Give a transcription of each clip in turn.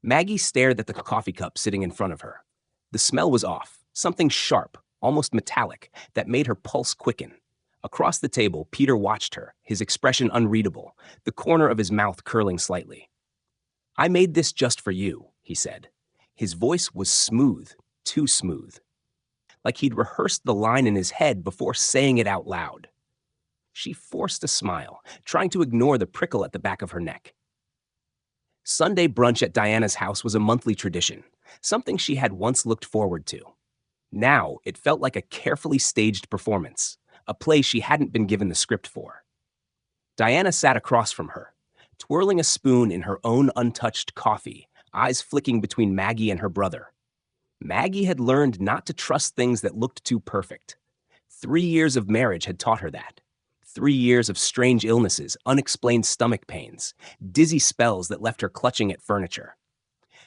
Maggie stared at the coffee cup sitting in front of her. The smell was off, something sharp, almost metallic, that made her pulse quicken. Across the table, Peter watched her, his expression unreadable, the corner of his mouth curling slightly. "I made this just for you," he said. His voice was smooth, too smooth. Like he'd rehearsed the line in his head before saying it out loud. She forced a smile, trying to ignore the prickle at the back of her neck. Sunday brunch at Diana's house was a monthly tradition, something she had once looked forward to. Now, it felt like a carefully staged performance, a play she hadn't been given the script for. Diana sat across from her, twirling a spoon in her own untouched coffee, eyes flicking between Maggie and her brother. Maggie had learned not to trust things that looked too perfect. 3 years of marriage had taught her that. 3 years of strange illnesses, unexplained stomach pains, dizzy spells that left her clutching at furniture.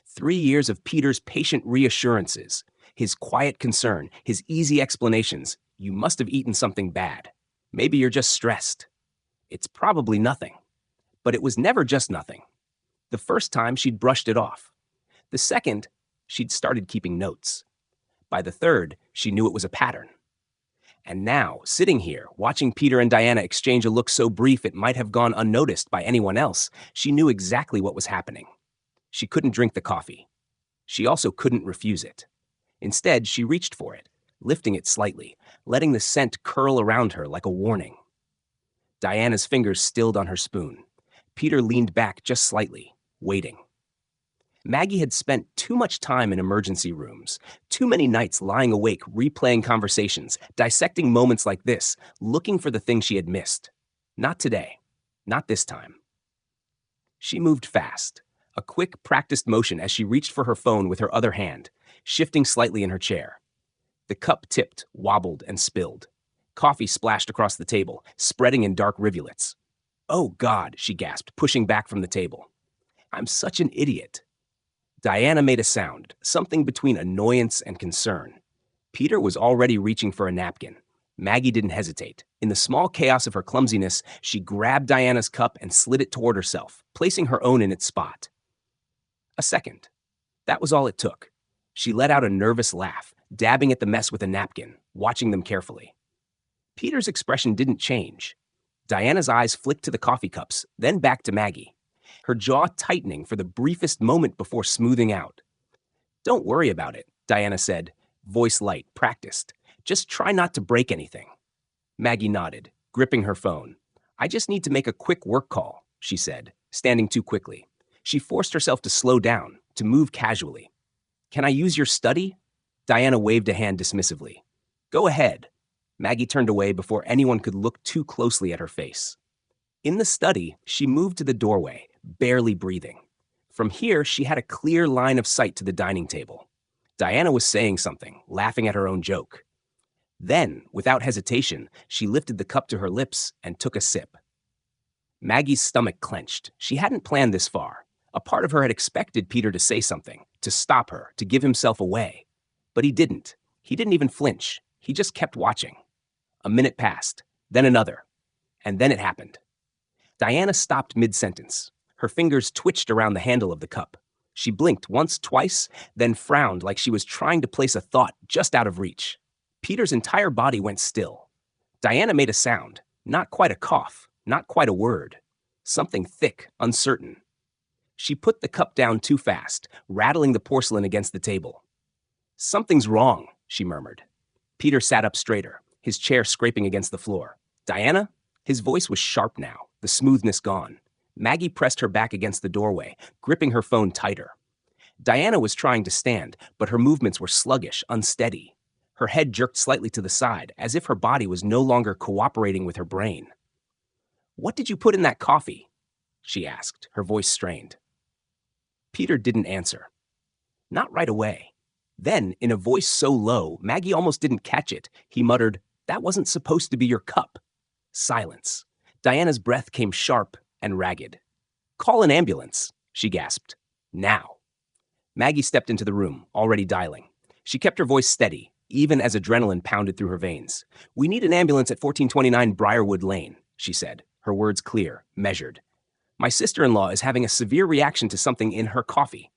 3 years of Peter's patient reassurances, his quiet concern, his easy explanations. "You must have eaten something bad. Maybe you're just stressed. It's probably nothing." But it was never just nothing. The first time, she'd brushed it off. The second, she'd started keeping notes. By the third, she knew it was a pattern. And now, sitting here, watching Peter and Diana exchange a look so brief it might have gone unnoticed by anyone else, she knew exactly what was happening. She couldn't drink the coffee. She also couldn't refuse it. Instead, she reached for it, lifting it slightly, letting the scent curl around her like a warning. Diana's fingers stilled on her spoon. Peter leaned back just slightly, waiting. Maggie had spent too much time in emergency rooms, too many nights lying awake, replaying conversations, dissecting moments like this, looking for the thing she had missed. Not today. Not this time. She moved fast, a quick, practiced motion as she reached for her phone with her other hand, shifting slightly in her chair. The cup tipped, wobbled, and spilled. Coffee splashed across the table, spreading in dark rivulets. "Oh, God," she gasped, pushing back from the table. "I'm such an idiot." Diana made a sound, something between annoyance and concern. Peter was already reaching for a napkin. Maggie didn't hesitate. In the small chaos of her clumsiness, she grabbed Diana's cup and slid it toward herself, placing her own in its spot. A second. That was all it took. She let out a nervous laugh, dabbing at the mess with a napkin, watching them carefully. Peter's expression didn't change. Diana's eyes flicked to the coffee cups, then back to Maggie, her jaw tightening for the briefest moment before smoothing out. "Don't worry about it," Diana said, voice light, practiced. "Just try not to break anything." Maggie nodded, gripping her phone. "I just need to make a quick work call," she said, standing too quickly. She forced herself to slow down, to move casually. "Can I use your study?" Diana waved a hand dismissively. "Go ahead." Maggie turned away before anyone could look too closely at her face. In the study, she moved to the doorway, barely breathing. From here, she had a clear line of sight to the dining table. Diana was saying something, laughing at her own joke. Then, without hesitation, she lifted the cup to her lips and took a sip. Maggie's stomach clenched. She hadn't planned this far. A part of her had expected Peter to say something, to stop her, to give himself away. But he didn't. He didn't even flinch. He just kept watching. A minute passed, then another. And then it happened. Diana stopped mid-sentence. Her fingers twitched around the handle of the cup. She blinked once, twice, then frowned like she was trying to place a thought just out of reach. Peter's entire body went still. Diana made a sound, not quite a cough, not quite a word. Something thick, uncertain. She put the cup down too fast, rattling the porcelain against the table. "Something's wrong," she murmured. Peter sat up straighter, his chair scraping against the floor. "Diana?" His voice was sharp now, the smoothness gone. Maggie pressed her back against the doorway, gripping her phone tighter. Diana was trying to stand, but her movements were sluggish, unsteady. Her head jerked slightly to the side, as if her body was no longer cooperating with her brain. "What did you put in that coffee?" she asked, her voice strained. Peter didn't answer. Not right away. Then, in a voice so low, Maggie almost didn't catch it, he muttered, "That wasn't supposed to be your cup." Silence. Diana's breath came sharp and ragged. "Call an ambulance," she gasped. "Now." Maggie stepped into the room, already dialing. She kept her voice steady, even as adrenaline pounded through her veins. "We need an ambulance at 1429 Briarwood Lane," she said, her words clear, measured. "My sister-in-law is having a severe reaction to something in her coffee."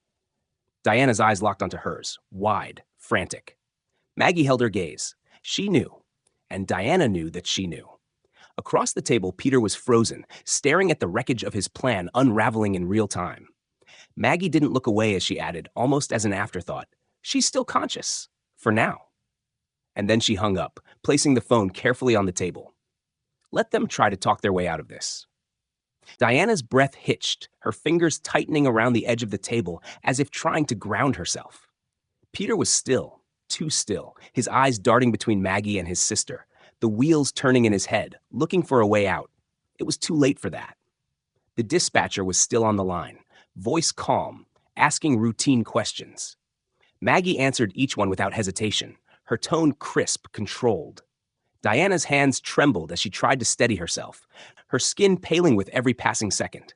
Diana's eyes locked onto hers, wide, frantic. Maggie held her gaze. She knew, and Diana knew that she knew. Across the table, Peter was frozen, staring at the wreckage of his plan unraveling in real time. Maggie didn't look away as she added, almost as an afterthought, "She's still conscious. For now." And then she hung up, placing the phone carefully on the table. Let them try to talk their way out of this. Diana's breath hitched, her fingers tightening around the edge of the table as if trying to ground herself. Peter was still, too still, his eyes darting between Maggie and his sister, the wheels turning in his head, looking for a way out. It was too late for that. The dispatcher was still on the line, voice calm, asking routine questions. Maggie answered each one without hesitation, her tone crisp, controlled. Diana's hands trembled as she tried to steady herself, her skin paling with every passing second.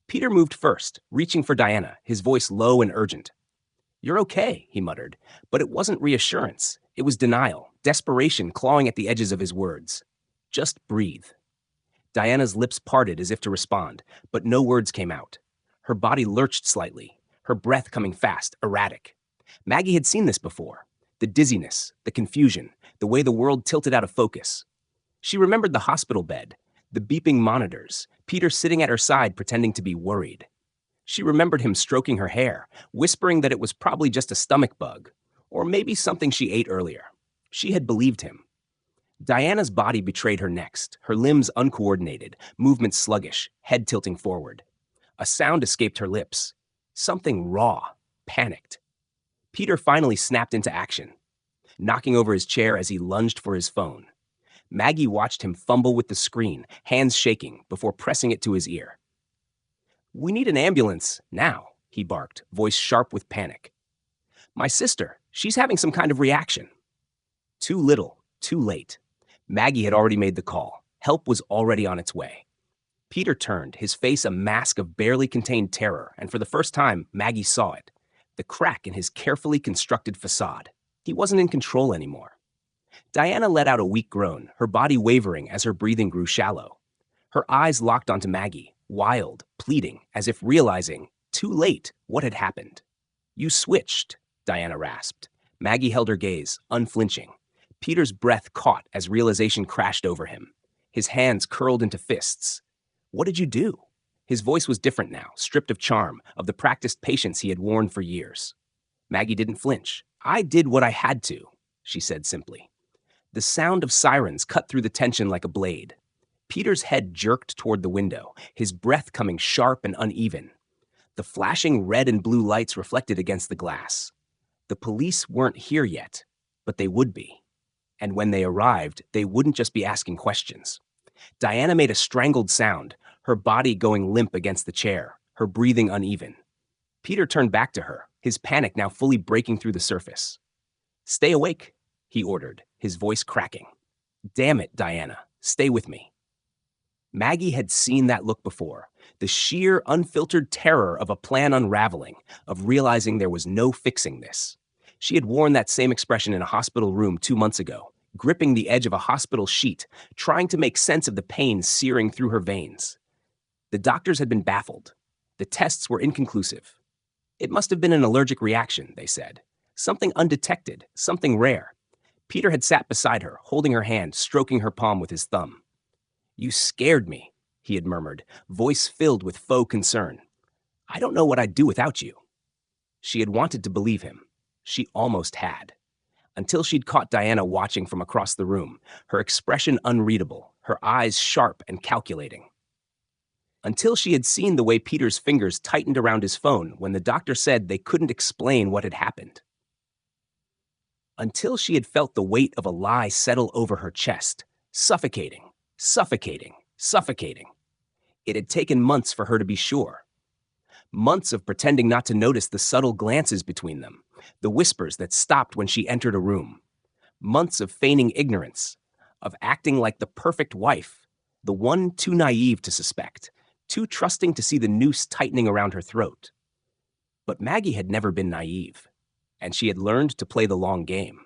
Peter moved first, reaching for Diana, his voice low and urgent. "You're okay," he muttered, but it wasn't reassurance. It was denial, desperation clawing at the edges of his words. "Just breathe." Diana's lips parted as if to respond, but no words came out. Her body lurched slightly, her breath coming fast, erratic. Maggie had seen this before. The dizziness, the confusion, the way the world tilted out of focus. She remembered the hospital bed, the beeping monitors, Peter sitting at her side pretending to be worried. She remembered him stroking her hair, whispering that it was probably just a stomach bug, or maybe something she ate earlier. She had believed him. Diana's body betrayed her next, her limbs uncoordinated, movements sluggish, head tilting forward. A sound escaped her lips. Something raw, panicked. Peter finally snapped into action, knocking over his chair as he lunged for his phone. Maggie watched him fumble with the screen, hands shaking, before pressing it to his ear. "We need an ambulance, now," he barked, voice sharp with panic. "My sister, she's having some kind of reaction." Too little, too late. Maggie had already made the call. Help was already on its way. Peter turned, his face a mask of barely contained terror, and for the first time, Maggie saw it. The crack in his carefully constructed facade. He wasn't in control anymore. Diana let out a weak groan, her body wavering as her breathing grew shallow. Her eyes locked onto Maggie, wild, pleading, as if realizing, too late, what had happened. "You switched," Diana rasped. Maggie held her gaze, unflinching. Peter's breath caught as realization crashed over him. His hands curled into fists. "What did you do?" His voice was different now, stripped of charm, of the practiced patience he had worn for years. Maggie didn't flinch. "I did what I had to," she said simply. The sound of sirens cut through the tension like a blade. Peter's head jerked toward the window, his breath coming sharp and uneven. The flashing red and blue lights reflected against the glass. The police weren't here yet, but they would be. And when they arrived, they wouldn't just be asking questions. Diana made a strangled sound, her body going limp against the chair, her breathing uneven. Peter turned back to her, his panic now fully breaking through the surface. "Stay awake," he ordered, his voice cracking. "Damn it, Diana, stay with me." Maggie had seen that look before, the sheer, unfiltered terror of a plan unraveling, of realizing there was no fixing this. She had worn that same expression in a hospital room 2 months ago, gripping the edge of a hospital sheet, trying to make sense of the pain searing through her veins. The doctors had been baffled. The tests were inconclusive. It must have been an allergic reaction, they said. Something undetected, something rare. Peter had sat beside her, holding her hand, stroking her palm with his thumb. "You scared me," he had murmured, voice filled with faux concern. "I don't know what I'd do without you." She had wanted to believe him. She almost had. Until she'd caught Diana watching from across the room, her expression unreadable, her eyes sharp and calculating. Until she had seen the way Peter's fingers tightened around his phone when the doctor said they couldn't explain what had happened. Until she had felt the weight of a lie settle over her chest, suffocating, suffocating, suffocating. It had taken months for her to be sure. Months of pretending not to notice the subtle glances between them, the whispers that stopped when she entered a room. Months of feigning ignorance, of acting like the perfect wife, the one too naive to suspect, too trusting to see the noose tightening around her throat. But Maggie had never been naive, and she had learned to play the long game.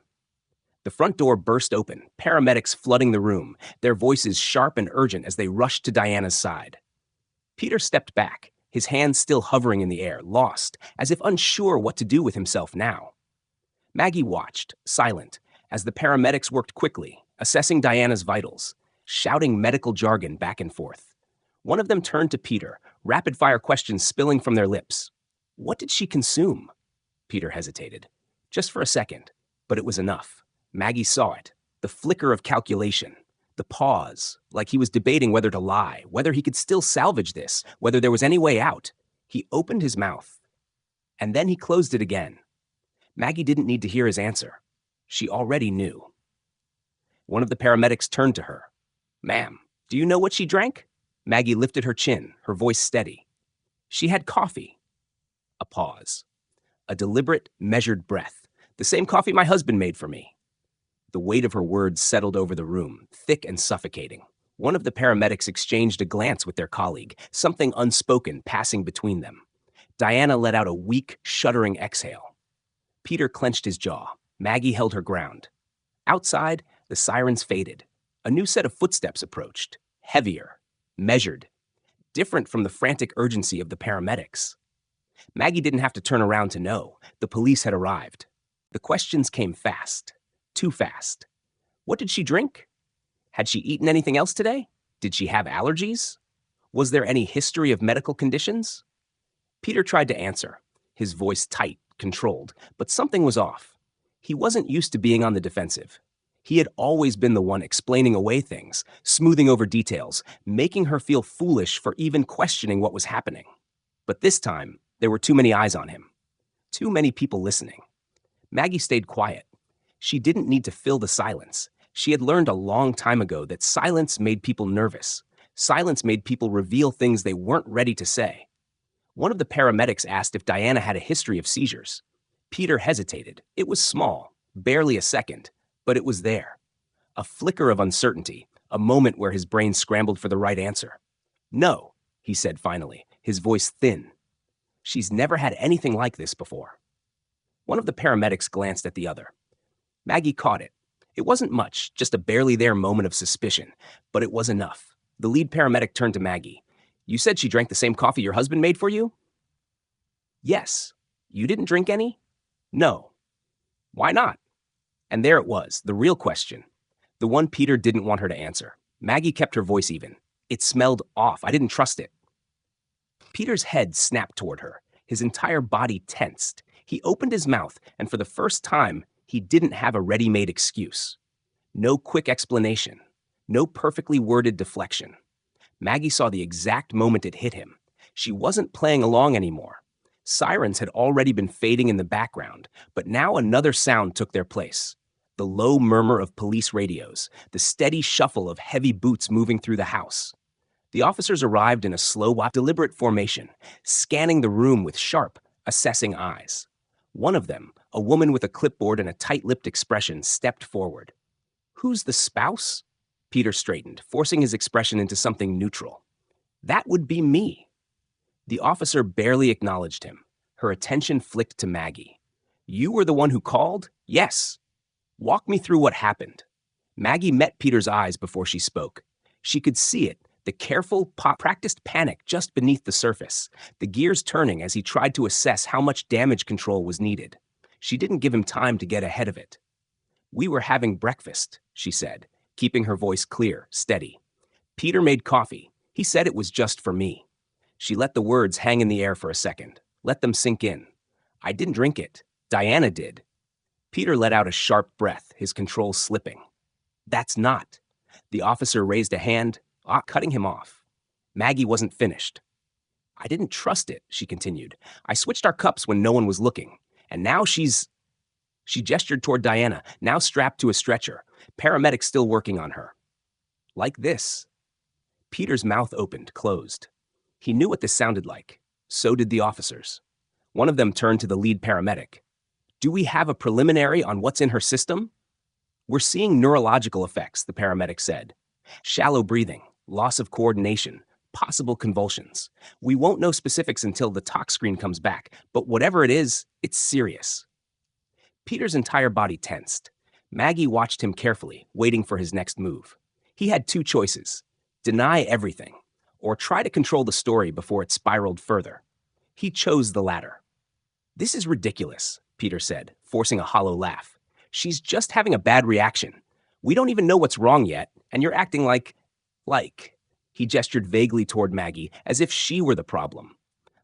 The front door burst open, paramedics flooding the room, their voices sharp and urgent as they rushed to Diana's side. Peter stepped back, his hands still hovering in the air, lost, as if unsure what to do with himself now. Maggie watched, silent, as the paramedics worked quickly, assessing Diana's vitals, shouting medical jargon back and forth. One of them turned to Peter, rapid-fire questions spilling from their lips. What did she consume? Peter hesitated. Just for a second, but it was enough. Maggie saw it, the flicker of calculation, the pause, like he was debating whether to lie, whether he could still salvage this, whether there was any way out. He opened his mouth, and then he closed it again. Maggie didn't need to hear his answer. She already knew. One of the paramedics turned to her. Ma'am, do you know what she drank? Maggie lifted her chin, her voice steady. She had coffee. A pause. A deliberate, measured breath. The same coffee my husband made for me. The weight of her words settled over the room, thick and suffocating. One of the paramedics exchanged a glance with their colleague, something unspoken passing between them. Diana let out a weak, shuddering exhale. Peter clenched his jaw. Maggie held her ground. Outside, the sirens faded. A new set of footsteps approached, heavier, measured, different from the frantic urgency of the paramedics. Maggie didn't have to turn around to know. The police had arrived. The questions came fast. Too fast. What did she drink? Had she eaten anything else today? Did she have allergies? Was there any history of medical conditions? Peter tried to answer, his voice tight, controlled, but something was off. He wasn't used to being on the defensive. He had always been the one explaining away things, smoothing over details, making her feel foolish for even questioning what was happening. But this time, there were too many eyes on him. Too many people listening. Maggie stayed quiet. She didn't need to fill the silence. She had learned a long time ago that silence made people nervous. Silence made people reveal things they weren't ready to say. One of the paramedics asked if Diana had a history of seizures. Peter hesitated. It was small, barely a second, but it was there. A flicker of uncertainty, a moment where his brain scrambled for the right answer. No, he said finally, his voice thin. She's never had anything like this before. One of the paramedics glanced at the other. Maggie caught it. It wasn't much, just a barely there moment of suspicion, but it was enough. The lead paramedic turned to Maggie. You said she drank the same coffee your husband made for you? Yes. You didn't drink any? No. Why not? And there it was, the real question. The one Peter didn't want her to answer. Maggie kept her voice even. It smelled off. I didn't trust it. Peter's head snapped toward her. His entire body tensed. He opened his mouth, and for the first time, he didn't have a ready-made excuse. No quick explanation. No perfectly worded deflection. Maggie saw the exact moment it hit him. She wasn't playing along anymore. Sirens had already been fading in the background, but now another sound took their place. The low murmur of police radios, the steady shuffle of heavy boots moving through the house. The officers arrived in a slow, deliberate formation, scanning the room with sharp, assessing eyes. One of them, a woman with a clipboard and a tight-lipped expression, stepped forward. Who's the spouse? Peter straightened, forcing his expression into something neutral. That would be me. The officer barely acknowledged him. Her attention flicked to Maggie. You were the one who called? Yes. Walk me through what happened. Maggie met Peter's eyes before she spoke. She could see it, the careful, practiced panic just beneath the surface, the gears turning as he tried to assess how much damage control was needed. She didn't give him time to get ahead of it. We were having breakfast, she said, keeping her voice clear, steady. Peter made coffee. He said it was just for me. She let the words hang in the air for a second, let them sink in. I didn't drink it. Diana did. Peter let out a sharp breath, his control slipping. That's not. The officer raised a hand, cutting him off. Maggie wasn't finished. I didn't trust it, she continued. I switched our cups when no one was looking. And now she's... She gestured toward Diana, now strapped to a stretcher, paramedics still working on her. Like this. Peter's mouth opened, closed. He knew what this sounded like. So did the officers. One of them turned to the lead paramedic. Do we have a preliminary on what's in her system? We're seeing neurological effects, the paramedic said. Shallow breathing, loss of coordination, possible convulsions. We won't know specifics until the tox screen comes back, but whatever it is, it's serious. Peter's entire body tensed. Maggie watched him carefully, waiting for his next move. He had two choices. Deny everything, or try to control the story before it spiraled further. He chose the latter. "This is ridiculous," Peter said, forcing a hollow laugh. "She's just having a bad reaction. We don't even know what's wrong yet, and you're acting like. He gestured vaguely toward Maggie, as if she were the problem.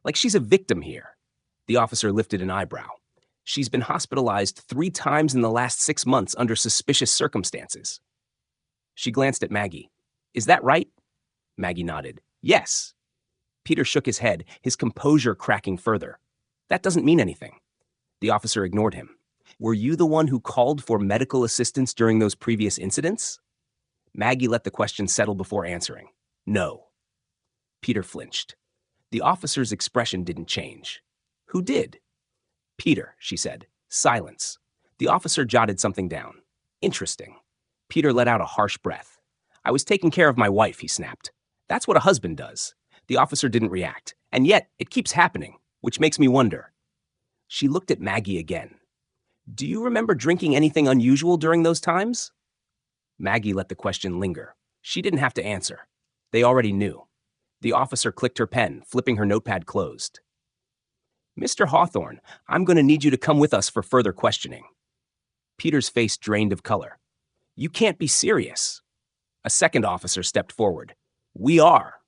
"Like she's a victim here." The officer lifted an eyebrow. "She's been hospitalized 3 times in the last 6 months under suspicious circumstances." She glanced at Maggie. "Is that right?" Maggie nodded. "Yes." Peter shook his head, his composure cracking further. "That doesn't mean anything." The officer ignored him. "Were you the one who called for medical assistance during those previous incidents?" Maggie let the question settle before answering. "No." Peter flinched. The officer's expression didn't change. "Who did?" "Peter," she said. Silence. The officer jotted something down. "Interesting." Peter let out a harsh breath. "I was taking care of my wife," he snapped. "That's what a husband does." The officer didn't react. "And yet, it keeps happening, which makes me wonder." She looked at Maggie again. "Do you remember drinking anything unusual during those times?" Maggie let the question linger. She didn't have to answer. They already knew. The officer clicked her pen, flipping her notepad closed. "Mr. Hawthorne, I'm going to need you to come with us for further questioning." Peter's face drained of color. "You can't be serious." A second officer stepped forward. "We are."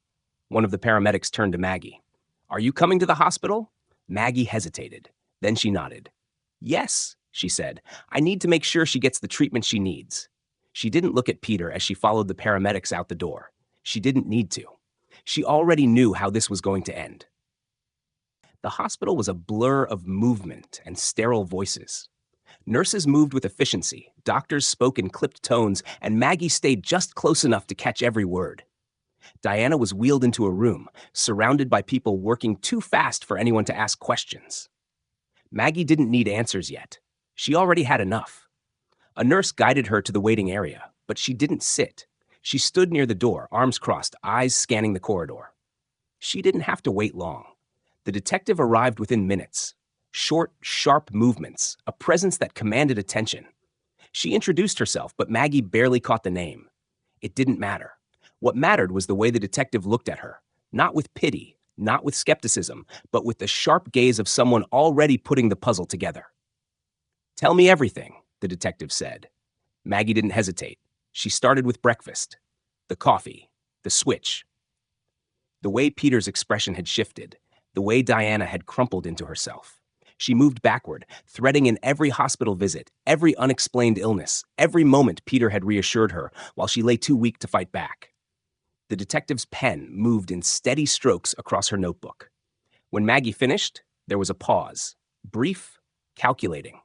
One of the paramedics turned to Maggie. "Are you coming to the hospital?" Maggie hesitated. Then she nodded. "Yes," she said. "I need to make sure she gets the treatment she needs." She didn't look at Peter as she followed the paramedics out the door. She didn't need to. She already knew how this was going to end. The hospital was a blur of movement and sterile voices. Nurses moved with efficiency, doctors spoke in clipped tones, and Maggie stayed just close enough to catch every word. Diana was wheeled into a room, surrounded by people working too fast for anyone to ask questions. Maggie didn't need answers yet. She already had enough. A nurse guided her to the waiting area, but she didn't sit. She stood near the door, arms crossed, eyes scanning the corridor. She didn't have to wait long. The detective arrived within minutes. Short, sharp movements, a presence that commanded attention. She introduced herself, but Maggie barely caught the name. It didn't matter. What mattered was the way the detective looked at her, not with pity, not with skepticism, but with the sharp gaze of someone already putting the puzzle together. "Tell me everything," the detective said. Maggie didn't hesitate. She started with breakfast, the coffee, the switch. The way Peter's expression had shifted, the way Diana had crumpled into herself. She moved backward, threading in every hospital visit, every unexplained illness, every moment Peter had reassured her while she lay too weak to fight back. The detective's pen moved in steady strokes across her notebook. When Maggie finished, there was a pause, brief, calculating.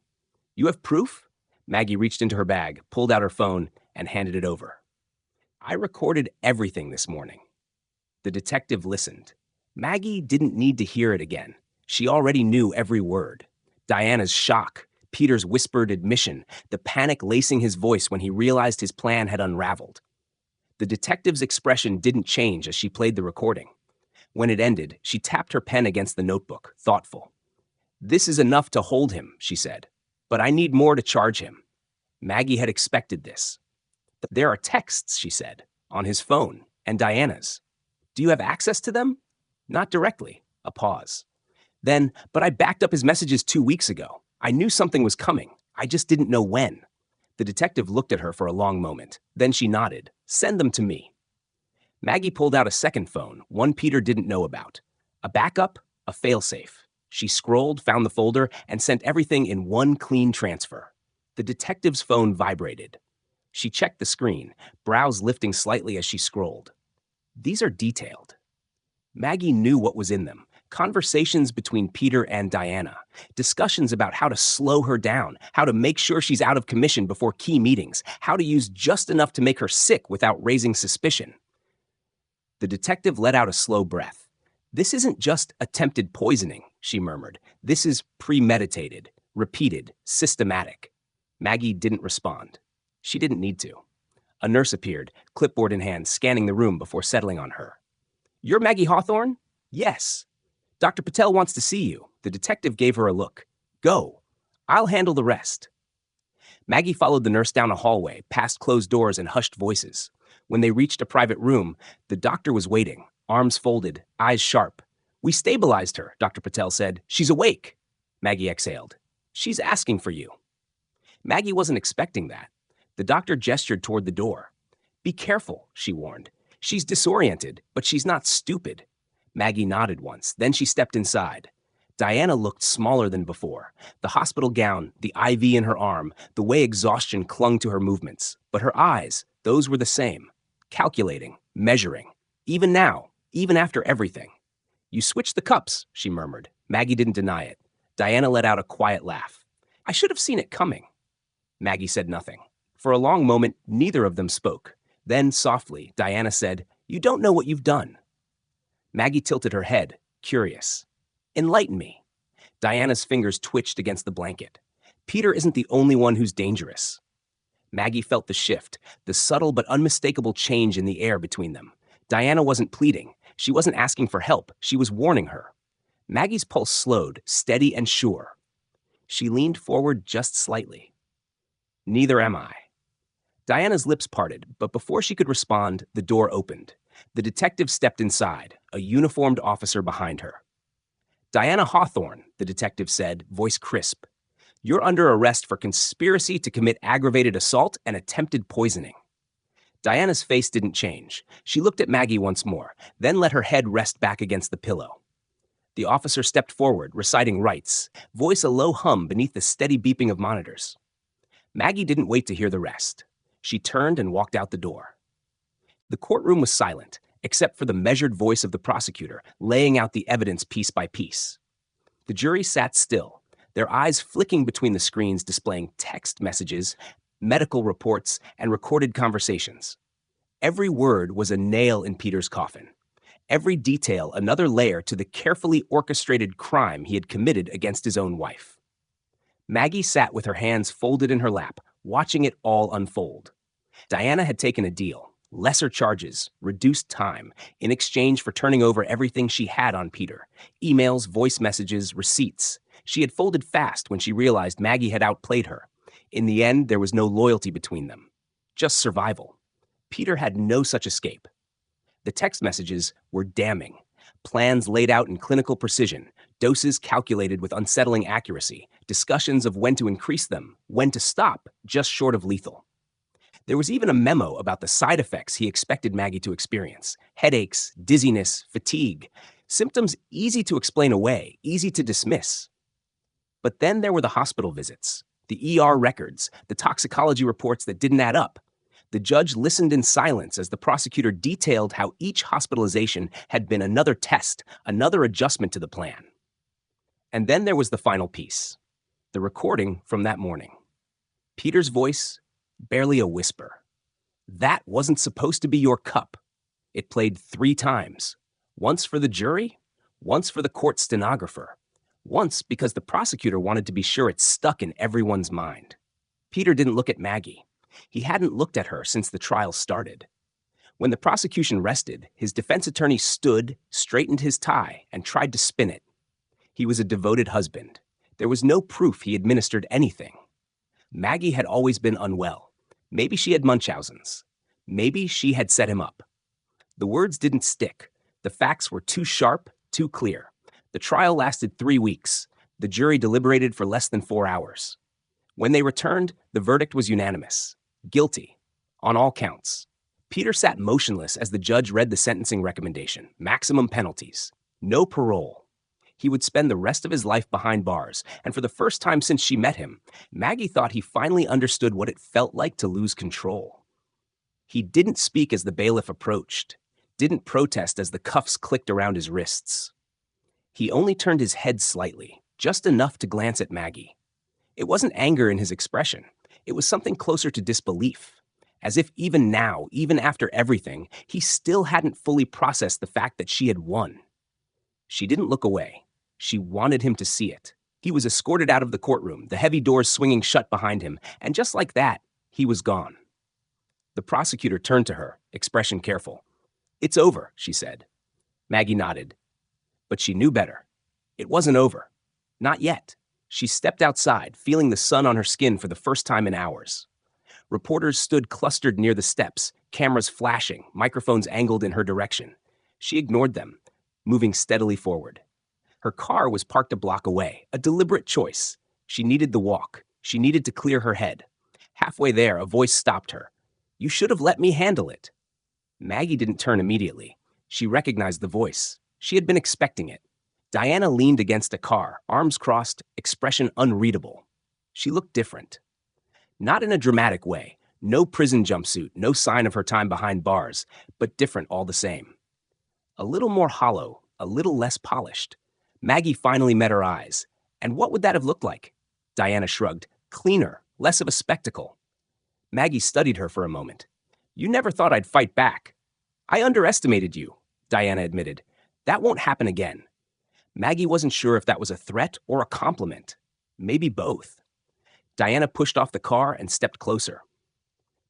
"You have proof?" Maggie reached into her bag, pulled out her phone, and handed it over. "I recorded everything this morning." The detective listened. Maggie didn't need to hear it again. She already knew every word. Diana's shock, Peter's whispered admission, the panic lacing his voice when he realized his plan had unraveled. The detective's expression didn't change as she played the recording. When it ended, she tapped her pen against the notebook, thoughtful. "This is enough to hold him," she said. "But I need more to charge him." Maggie had expected this. "There are texts," she said, "on his phone, and Diana's. Do you have access to them?" "Not directly." A pause. Then, "But I backed up his messages 2 weeks ago. I knew something was coming. I just didn't know when." The detective looked at her for a long moment. Then she nodded. "Send them to me." Maggie pulled out a second phone, one Peter didn't know about. A backup, a failsafe. She scrolled, found the folder, and sent everything in one clean transfer. The detective's phone vibrated. She checked the screen, brows lifting slightly as she scrolled. These are detailed. Maggie knew what was in them. Conversations between Peter and Diana. Discussions about how to slow her down, how to make sure she's out of commission before key meetings, how to use just enough to make her sick without raising suspicion. The detective let out a slow breath. "This isn't just attempted poisoning," she murmured. "This is premeditated, repeated, systematic." Maggie didn't respond. She didn't need to. A nurse appeared, clipboard in hand, scanning the room before settling on her. "You're Maggie Hawthorne?" "Yes." "Dr. Patel wants to see you." The detective gave her a look. "Go. I'll handle the rest." Maggie followed the nurse down a hallway, past closed doors and hushed voices. When they reached a private room, the doctor was waiting, arms folded, eyes sharp. "We stabilized her," Dr. Patel said. "She's awake." Maggie exhaled. "She's asking for you." Maggie wasn't expecting that. The doctor gestured toward the door. "Be careful," she warned. "She's disoriented, but she's not stupid." Maggie nodded once, then she stepped inside. Diana looked smaller than before. The hospital gown, the IV in her arm, the way exhaustion clung to her movements. But her eyes, those were the same. Calculating, measuring. Even now, even after everything. "You switched the cups," she murmured. Maggie didn't deny it. Diana let out a quiet laugh. "I should have seen it coming." Maggie said nothing. For a long moment, neither of them spoke. Then, softly, Diana said, "You don't know what you've done." Maggie tilted her head, curious. "Enlighten me." Diana's fingers twitched against the blanket. "Peter isn't the only one who's dangerous." Maggie felt the shift, the subtle but unmistakable change in the air between them. Diana wasn't pleading. She wasn't asking for help. She was warning her. Maggie's pulse slowed, steady and sure. She leaned forward just slightly. "Neither am I." Diana's lips parted, but before she could respond, the door opened. The detective stepped inside, a uniformed officer behind her. "Diana Hawthorne," the detective said, voice crisp. "You're under arrest for conspiracy to commit aggravated assault and attempted poisoning." Diana's face didn't change. She looked at Maggie once more, then let her head rest back against the pillow. The officer stepped forward, reciting rights, voice a low hum beneath the steady beeping of monitors. Maggie didn't wait to hear the rest. She turned and walked out the door. The courtroom was silent, except for the measured voice of the prosecutor, laying out the evidence piece by piece. The jury sat still, their eyes flicking between the screens displaying text messages, medical reports, and recorded conversations. Every word was a nail in Peter's coffin. Every detail another layer to the carefully orchestrated crime he had committed against his own wife. Maggie sat with her hands folded in her lap, watching it all unfold. Diana had taken a deal, lesser charges, reduced time, in exchange for turning over everything she had on Peter. Emails, voice messages, receipts. She had folded fast when she realized Maggie had outplayed her. In the end, there was no loyalty between them. Just survival. Peter had no such escape. The text messages were damning. Plans laid out in clinical precision, doses calculated with unsettling accuracy, discussions of when to increase them, when to stop, just short of lethal. There was even a memo about the side effects he expected Maggie to experience. Headaches, dizziness, fatigue. Symptoms easy to explain away, easy to dismiss. But then there were the hospital visits, the ER records, the toxicology reports that didn't add up. The judge listened in silence as the prosecutor detailed how each hospitalization had been another test, another adjustment to the plan. And then there was the final piece, the recording from that morning. Peter's voice, barely a whisper. "That wasn't supposed to be your cup." It played 3 times. Once for the jury, once for the court stenographer, once because the prosecutor wanted to be sure it stuck in everyone's mind. Peter didn't look at Maggie. He hadn't looked at her since the trial started. When the prosecution rested, his defense attorney stood, straightened his tie, and tried to spin it. He was a devoted husband. There was no proof he administered anything. Maggie had always been unwell. Maybe she had Munchausen's. Maybe she had set him up. The words didn't stick. The facts were too sharp, too clear. The trial lasted 3 weeks. The jury deliberated for less than 4 hours. When they returned, the verdict was unanimous. Guilty. On all counts. Peter sat motionless as the judge read the sentencing recommendation. Maximum penalties. No parole. He would spend the rest of his life behind bars, and for the first time since she met him, Maggie thought he finally understood what it felt like to lose control. He didn't speak as the bailiff approached, didn't protest as the cuffs clicked around his wrists. He only turned his head slightly, just enough to glance at Maggie. It wasn't anger in his expression. It was something closer to disbelief, as if even now, even after everything, he still hadn't fully processed the fact that she had won. She didn't look away. She wanted him to see it. He was escorted out of the courtroom, the heavy doors swinging shut behind him, and just like that, he was gone. The prosecutor turned to her, expression careful. "It's over," she said. Maggie nodded. But she knew better. It wasn't over. Not yet. She stepped outside, feeling the sun on her skin for the first time in hours. Reporters stood clustered near the steps, cameras flashing, microphones angled in her direction. She ignored them, moving steadily forward. Her car was parked a block away, a deliberate choice. She needed the walk. She needed to clear her head. Halfway there, a voice stopped her. "You should have let me handle it." Maggie didn't turn immediately. She recognized the voice. She had been expecting it. Diana leaned against a car, arms crossed, expression unreadable. She looked different. Not in a dramatic way. No prison jumpsuit, no sign of her time behind bars, but different all the same. A little more hollow, a little less polished. Maggie finally met her eyes. And what would that have looked like? Diana shrugged. Cleaner, less of a spectacle. Maggie studied her for a moment. "You never thought I'd fight back." "I underestimated you," Diana admitted. "That won't happen again." Maggie wasn't sure if that was a threat or a compliment. Maybe both. Diana pushed off the car and stepped closer.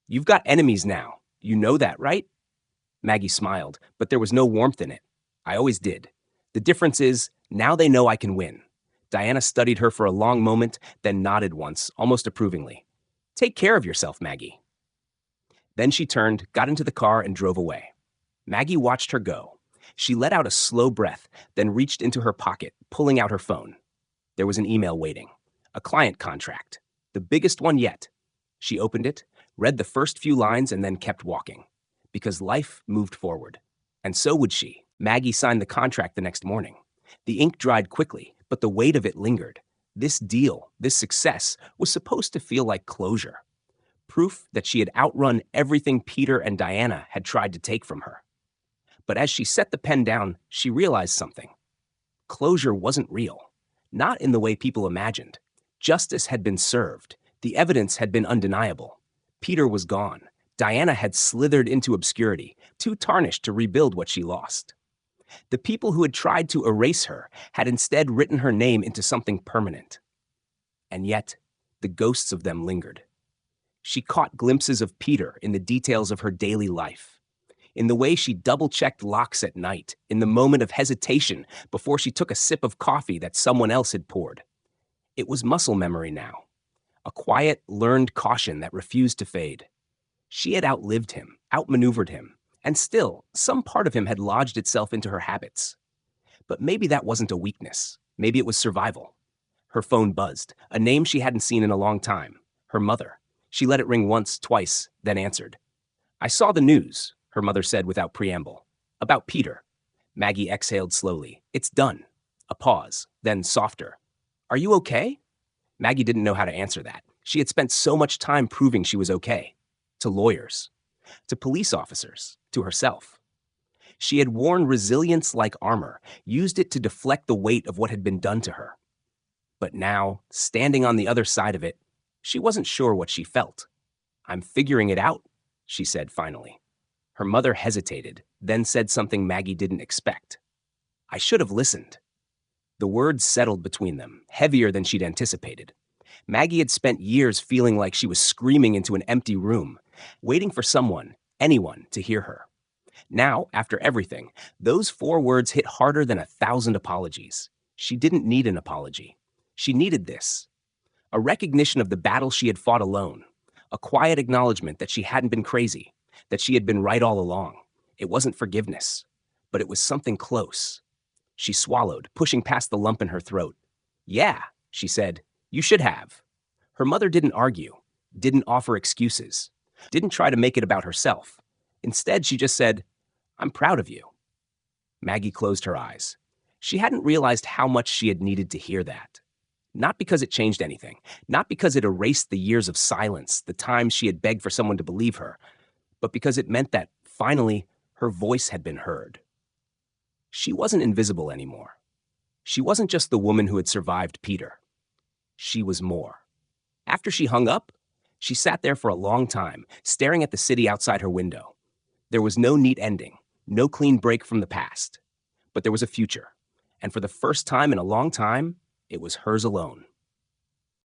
"You've got enemies now. You know that, right?" Maggie smiled, but there was no warmth in it. "I always did. The difference is, now they know I can win." Diana studied her for a long moment, then nodded once, almost approvingly. "Take care of yourself, Maggie." Then she turned, got into the car, and drove away. Maggie watched her go. She let out a slow breath, then reached into her pocket, pulling out her phone. There was an email waiting. A client contract. The biggest one yet. She opened it, read the first few lines, and then kept walking. Because life moved forward. And so would she. Maggie signed the contract the next morning. The ink dried quickly, but the weight of it lingered. This deal, this success, was supposed to feel like closure. Proof that she had outrun everything Peter and Diana had tried to take from her. But as she set the pen down, she realized something. Closure wasn't real. Not in the way people imagined. Justice had been served. The evidence had been undeniable. Peter was gone. Diana had slithered into obscurity, too tarnished to rebuild what she lost. The people who had tried to erase her had instead written her name into something permanent. And yet, the ghosts of them lingered. She caught glimpses of Peter in the details of her daily life, in the way she double-checked locks at night, in the moment of hesitation before she took a sip of coffee that someone else had poured. It was muscle memory now, a quiet, learned caution that refused to fade. She had outlived him, outmaneuvered him, and still, some part of him had lodged itself into her habits. But maybe that wasn't a weakness. Maybe it was survival. Her phone buzzed, a name she hadn't seen in a long time. Her mother. She let it ring once, twice, then answered. "I saw the news," her mother said without preamble. "About Peter." Maggie exhaled slowly. "It's done." A pause, then softer. "Are you okay?" Maggie didn't know how to answer that. She had spent so much time proving she was okay. To lawyers. To police officers. To herself. She had worn resilience like armor, used it to deflect the weight of what had been done to her. But now, standing on the other side of it, she wasn't sure what she felt. "I'm figuring it out," she said finally. Her mother hesitated, then said something Maggie didn't expect. "I should have listened." The words settled between them, heavier than she'd anticipated. Maggie had spent years feeling like she was screaming into an empty room, waiting for someone, anyone, to hear her. Now, after everything, those 4 words hit harder than 1,000 apologies. She didn't need an apology. She needed this. A recognition of the battle she had fought alone. A quiet acknowledgement that she hadn't been crazy, that she had been right all along. It wasn't forgiveness, but it was something close. She swallowed, pushing past the lump in her throat. "Yeah," she said, "you should have." Her mother didn't argue, didn't offer excuses, didn't try to make it about herself. Instead, she just said, "I'm proud of you." Maggie closed her eyes. She hadn't realized how much she had needed to hear that. Not because it changed anything, not because it erased the years of silence, the times she had begged for someone to believe her, but because it meant that, finally, her voice had been heard. She wasn't invisible anymore. She wasn't just the woman who had survived Peter. She was more. After she hung up, she sat there for a long time, staring at the city outside her window. There was no neat ending, no clean break from the past. But there was a future, and for the first time in a long time, it was hers alone.